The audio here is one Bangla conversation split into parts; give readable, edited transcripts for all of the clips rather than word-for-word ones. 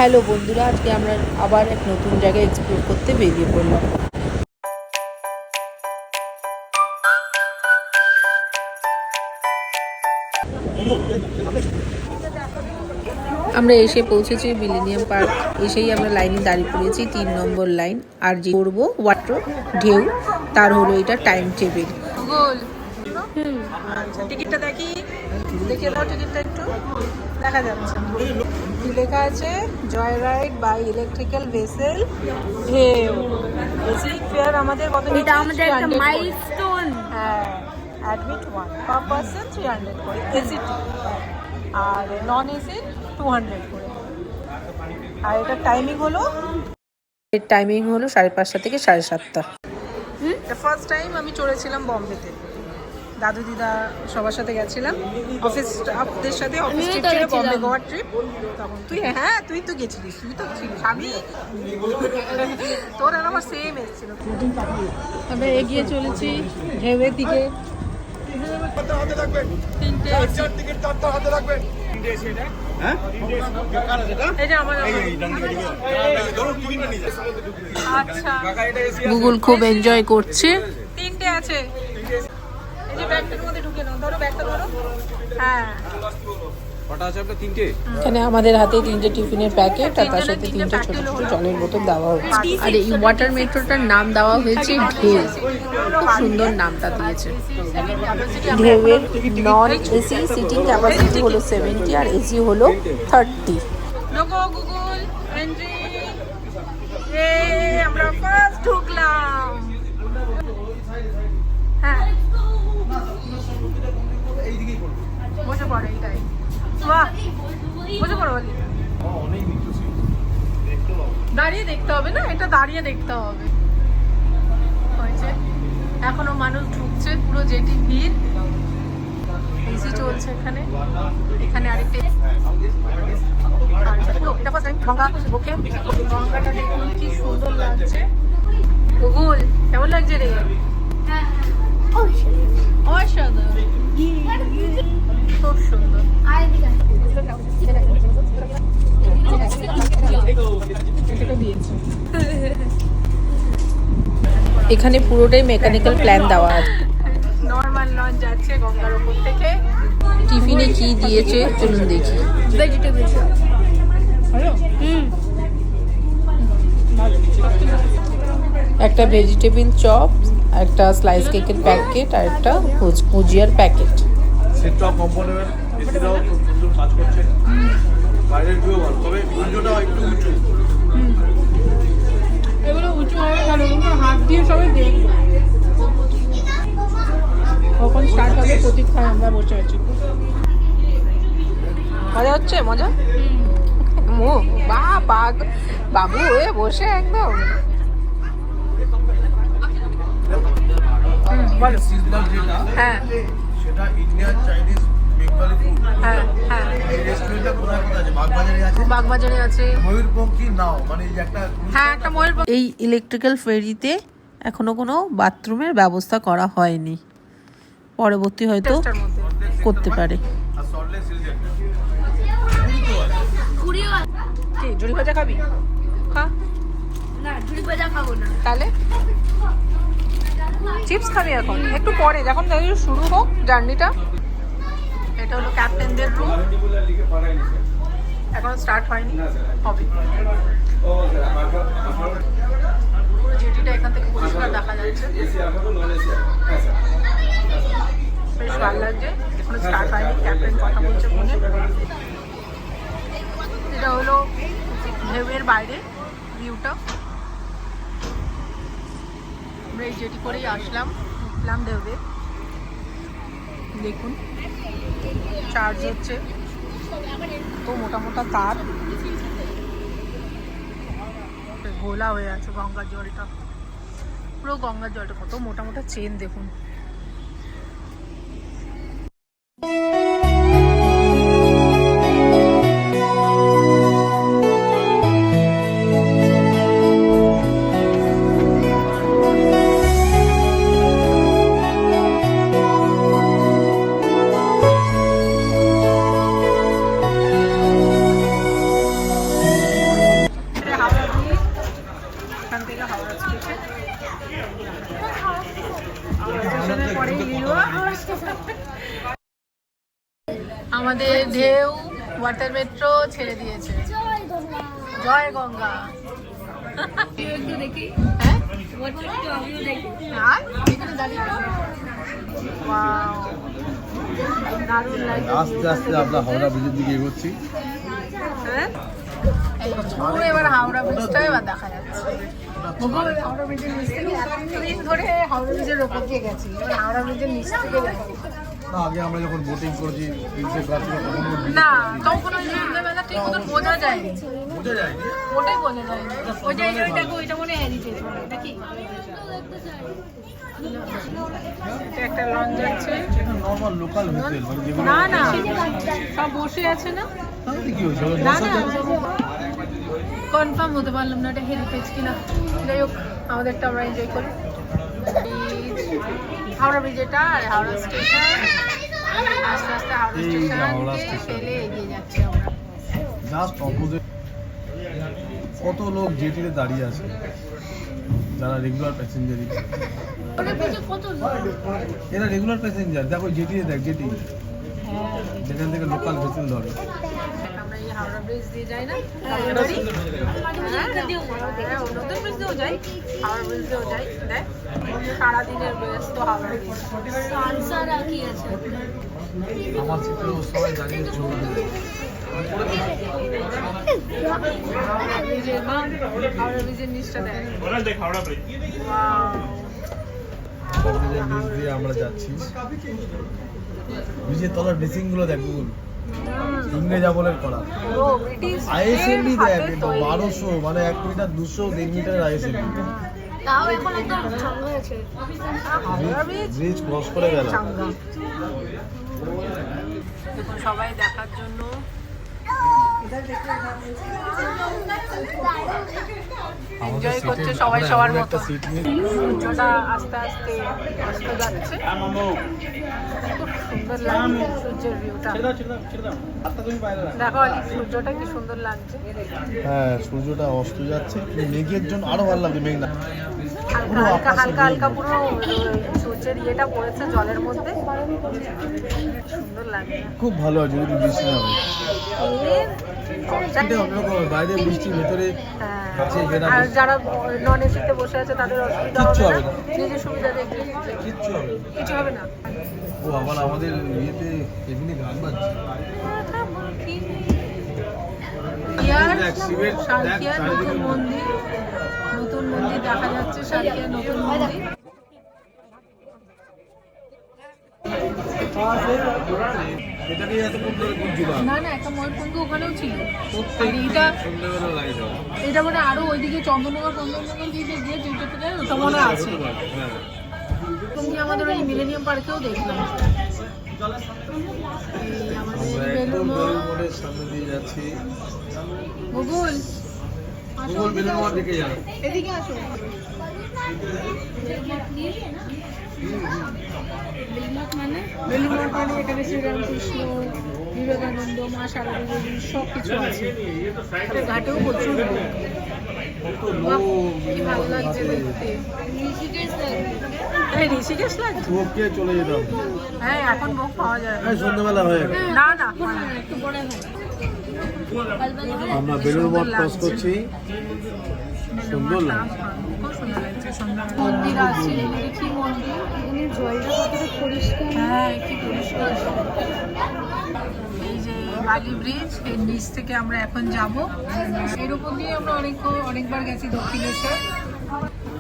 হ্যালো বন্ধুরা, আজকে আমরা আবার এক নতুন জায়গায় এক্সপ্লোর করতে বেরিয়ে পড়লাম। আমরা এসে পৌঁছেছি মিলেনিয়াম পার্ক। এসেই আমরা লাইনে দাঁড়িয়ে পড়েছি, 3 নম্বর লাইন। আর যে করবো ওয়াটার ঢেউ, তার হলো এটা টাইম টেবিল। টিকিটটা দেখি, দেখে দাও টিকিটটা একটু। দেখা যাচ্ছে কি লেখা আছে, joy ride by electrical vessel ঢেউ। বেসিক ফেয়ার আমাদের কত? এটা আমাদের একটা মাইলস্টোন। হ্যাঁ, অ্যাডমিট 1 পার পারসন 300 করে, এসি আর নন এসি 200 করে। আর এটা টাইমিং হলো 5:30 থেকে 7:30। ফার্স্ট টাইম আমি চড়েছিলাম বম্বেতে, দাদু দিদা সবার সাথে গেছিলাম, অফিস স্টাফদের সাথে। অফিস ট্রিপ ছিল, বম্বে গোয়ার ট্রিপ। তখন তুই তো গেছিলিস, তুই তো ছিলিস। আমি তোর আর আমার সেম এসেছিল। আমরা এগিয়ে চলেছি ঢেউয়ের দিকে। আচ্ছা, গুগল খুব এনজয় করছে। 3টে আছে, এখানে আমাদের হাতে 3টে টিফিনের প্যাকেট, আর তার সাথে 3টে ছোট ছোট জলের বোতল দেওয়া হচ্ছে। আর এই ওয়াটার মেট্রোটার নাম দেওয়া হয়েছে ঢেউ। খুব সুন্দর নামটা দিয়েছে। ঢেউয়ের নন এসি সিটিং ক্যাপাসিটি হলো 70 আর এসি হলো 30। আমরা ফার্স্ট ঢুকলাম। হ্যাঁ, বসে পড়ে এইটাই। বাহ, বসে পড়ো। বলি দাঁড়িয়ে দেখতে হবে না, এটা দাঁড়িয়ে দেখতে হবে। হয়েছে, এখনো মানুষ ঢুকছে, পুরো যেটি ভিড়। এসি চলছে এখানে। এখানে আরেকটা গঙ্গাটা দেখুন কি সুন্দর লাগছে। গুগল কেমন লাগছে রে? অসাধারণ, খুব সুন্দর। এখানে পুরোটাই মেকানিক্যাল প্ল্যান দেওয়া আছে। নরমাল লঞ্চ যাচ্ছে গঙ্গার উপর থেকে। টিফিনে কি দিয়েছে চলুন দেখি। Vegetable chop. একটা ভেজিটেবল চপ, একটা স্লাইস কেকের প্যাকেট, আর একটা ভুজিয়ার প্যাকেট। সেটটাও কমফোর্টেবল, এসিটাও খুব সুন্দর কাজ করছে। বাইরের ভিউ ভালো, তবে ভিউটা একটু উঁচু। এগুলো উঁচু হবে কারণ হাত দিয়ে সবাই দেখবে। কখন স্টার্ট হবে প্রতীক্ষায় আমরা বসে আছি। মজা হচ্ছে, মজা। বাবু হয়ে বসে একদম। বলো। সিজনাল যেটা, হ্যাঁ, সেটা ইন্ডিয়ান, চাইনিজ, বেঙ্গলি ফুড। হ্যাঁ, হ্যাঁ। এই রেস্টুরেন্টটা কোথায় কোথায় আছে? বাগবাজারে আছে। বাগবাজারে আছে। ময়ূরপঙ্খী নাও, মানে এই যে একটা, হ্যাঁ, একটা ময়ূরপঙ্খী। এই ইলেকট্রিক্যাল ফেরিতে এখনো কোনো বাথরুমের ব্যবস্থা করা হয়নি, পরবর্তী হয়তো করতে পারে। আর সল্টলেক সিটি একটা। কি ঝুড়ি ভাজা খাবি? খা। না, ঝুড়ি ভাজা খাবো না। তাহলে চিপস খাবি এখন? একটু পরে, যখন শুরু হোক জার্নিটা। এটা হলো ক্যাপ্টেনদের রুম, এখন স্টার্ট হয়নি, হবে। পুরো জেটিটা এখান থেকে পরিষ্কার দেখা যাচ্ছে, বেশ ভালো লাগছে। এখনো স্টার্ট হয়নি, ক্যাপ্টেন কথা বলছে ফোনে। এটা হলো ঢেউয়ের বাইরে ভিউটা। আমরা এই জেটি করেই আসলাম, উঠলাম ঢেউয়ে। দেখুন চার্জ হচ্ছে, তো মোটা মোটা তার ঘোলা হয়ে আছে। গঙ্গার জলটা, পুরো গঙ্গার জলটা কত মোটা মোটা চেন দেখুন। ওয়াটার মেট্রো ছেড়ে দিয়েছে। জয় গঙ্গা। একটু দেখি হ্যাঁ ওয়াটার একটু আমিও দেখি আর এখানে দাঁড়িয়ে ওয়াও দারুণ লাগছে। আস্তে আস্তে আমরা হাওড়া ব্রিজের দিকে এগোচ্ছি। হ্যাঁ এই পুরো এবার হাওড়া ব্রিজটা এবার দেখা যাচ্ছে। হাওড়া ব্রিজের নিচ থেকে এতদিন ধরে হাওড়া ব্রিজের ওপর দিয়ে গেছি, এবার হাওড়া ব্রিজের নিচ থেকে দেখা যাচ্ছে। না, আগে আমরা যখন বোটিং করেছি ব্রিজের কাছে তখন না তখন ওই সন্ধ্যাবেলা ঠিক মতো বোঝা যায়নি, বোঝা যায়নি। ওটাই বোঝা যায়নি। ওই যে ওইটাকে ওইটা মনে হেরিটেজ বলে নাকি? এটা একটা লঞ্চ যাচ্ছে। এটা নর্মাল লোকাল হোটেল মানে যেগুলো না না সব বসে আছে না। তাহলে কি হয়েছে? না না কনফার্ম হতে পারলাম না এটা হেরিটেজ কিনা। যাই হোক আমাদেরটা আমরা এনজয় করি। হাওড়া ব্রিজ এটা আর হাওড়া স্টেশন। আস্তে আস্তে হাওড়া স্টেশনকে ফেলে এগিয়ে যাচ্ছি আমরা। জাস্ট অপোজিট কত লোক জেটিতে দাঁড়িয়ে আছে যারা রেগুলার প্যাসেঞ্জারই। এরা রেগুলার প্যাসেঞ্জার। দেখো জেটিতে দেখ, জেটি যেখান থেকে লোকাল ভেসেল ধরে। আমরা এই হাওড়া ব্রিজ দিয়ে যাই না, নতুন ব্রিজ দিয়েও যাই, হাওড়া ব্রিজ দিয়েও যাই। দেখ সারাদিনের ব্যস্ত হাওড়া ব্রিজ। সানসারা কি আছে আমার চিত্রেও সবাই দাঁড়িয়ে ছবি তুলে। হাওড়া ব্রিজের নিচটা দেখ। ব্রিজের নিচ দিয়ে আমরা যাচ্ছি। ব্রিজের তলার ড্রেসিং গুলো দেখ, ইংরেজ আমলের করা। আইএসএলভি দেখ, 1200 মানে 1 মিটার 200 1.5 মিটারের আইএসএলভি। তাও এখন একদম ঠান্ডা আছে ব্রিজ ক্রস করে গেল। দেখুন সবাই দেখার জন্য এনজয় করছে সবাই সবার মতো। সূর্যটা আস্তে আস্তে অস্ত যাচ্ছে, খুব সুন্দর লাগছে সূর্যের ভিউটা। দেখো অলি সূর্যটা কি সুন্দর লাগছে। হ্যাঁ, সূর্যটা অস্ত যাচ্ছে, মেঘের জন্য আরো ভালো লাগছে। মেঘ না, হালকা হালকা হালকা পুরো সূর্যের ইয়েটা পড়েছে জলের মধ্যে, সুন্দর লাগছে। খুব ভালো আছে যদি বৃষ্টি না হয়। এটা অন্যরকম, বাইরে বৃষ্টির ভেতরে আছে যেটা আর যারা নন এসিতে বসে আছে তাদের অসুবিধা কিচ্ছু হবে হবে না, না। নিজের সুবিধা দেখবে কিচ্ছু হবে না। কিছু হবে না। ও আবার আমাদের ইয়েতে এমনি গান বাজছে। দেখ, শিবের দেখ, সাঁইথিয়ার চারিদিকে নতুন মন্দির, নতুন মন্দির দেখা যাচ্ছে। সাঁইথিয়ার নতুন মন্দির। এটাকে এতক্ষণ ধরে ঘুরছিলাম। না না একটা ময়ূরপঙ্খী ওখানেও ছিল। প্রত্যেক এইটা সন্ধ্যেবেলা লাইট হবে। এটা মানে আরো ওইদিকে চন্দননগর দিকে গিয়ে যেতে যায় ওটা মনে আছে। হ্যাঁ, তুমি আমাদের ওই মিলেনিয়াম পার্কেও দেখলাম। এই আমাদের আমরা একদম বেলুড় বেলুড় মঠ। মঠের সামনে দিয়ে যাচ্ছি। গুগল আসো, গুগল বেলুড় মঠ দেখে যাও। এদিকে আসো। বেলুড় মঠ মানে এখানে শ্রীরামকৃষ্ণ, বিবেকানন্দ, মা শারদা দেবী সব কিছু আছে। এটা ঘাটেও প্রচুর লোক। কত বাহ, লোক কি ভালো লাগছে দেখতে। এই ঋষিকেশ লাগছে। ভোগকে চলে যেতাম। হ্যাঁ এখন ভোগ পাওয়া যায় না। হ্যাঁ, সন্ধ্যেবেলা হয়ে গেল। না না একটু পরে হয় আমরা বেলুড় মঠ ক্রস করছি। সুন্দর লাগছে। লাগছে। খুব সুন্দর লাগছে সন্ধ্যাবেলা। মন্দির আছে, কি মন্দির, এখানে জলটা কতটা পরিষ্কার। হ্যাঁ কি পরিষ্কার। এই যে বালি ব্রিজ, এর নিচ থেকে আমরা এখন যাব। এর উপর দিয়ে আমরা অনেকবার গেছি দক্ষিণেশ্বর।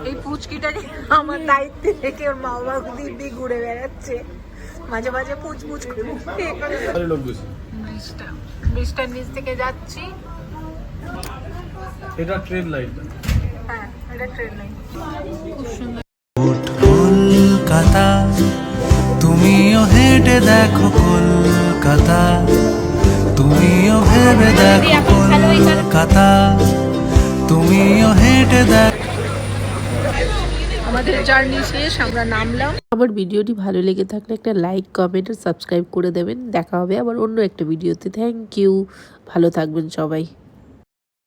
এই পুচকিটাকে আমার দায়িত্বে রেখে ওর মা বাবা দিব্যি ঘুরে বেড়াচ্ছে, মাঝে মাঝে পুচ পুচ করে। আরে লোক বেশি। ব্রিজটার নিচ থেকে যাচ্ছি। এটা ট্রেন লাইন। হ্যাঁ এটা ট্রেন লাইন, খুব সুন্দর। কলকাতা তুমিও হেঁটে দেখো, কলকাতা তুমিও ভেবে দেখো, কলকাতা তুমিও হেঁটে দেখো। আমাদের জার্নি শেষ, আমরা নামলাম। আমার ভিডিওটি ভালো লেগে থাকলে একটা লাইক, কমেন্ট আর সাবস্ক্রাইব করে দেবেন। দেখা হবে আবার অন্য একটা ভিডিওতে। থ্যাংক ইউ, ভালো থাকবেন সবাই।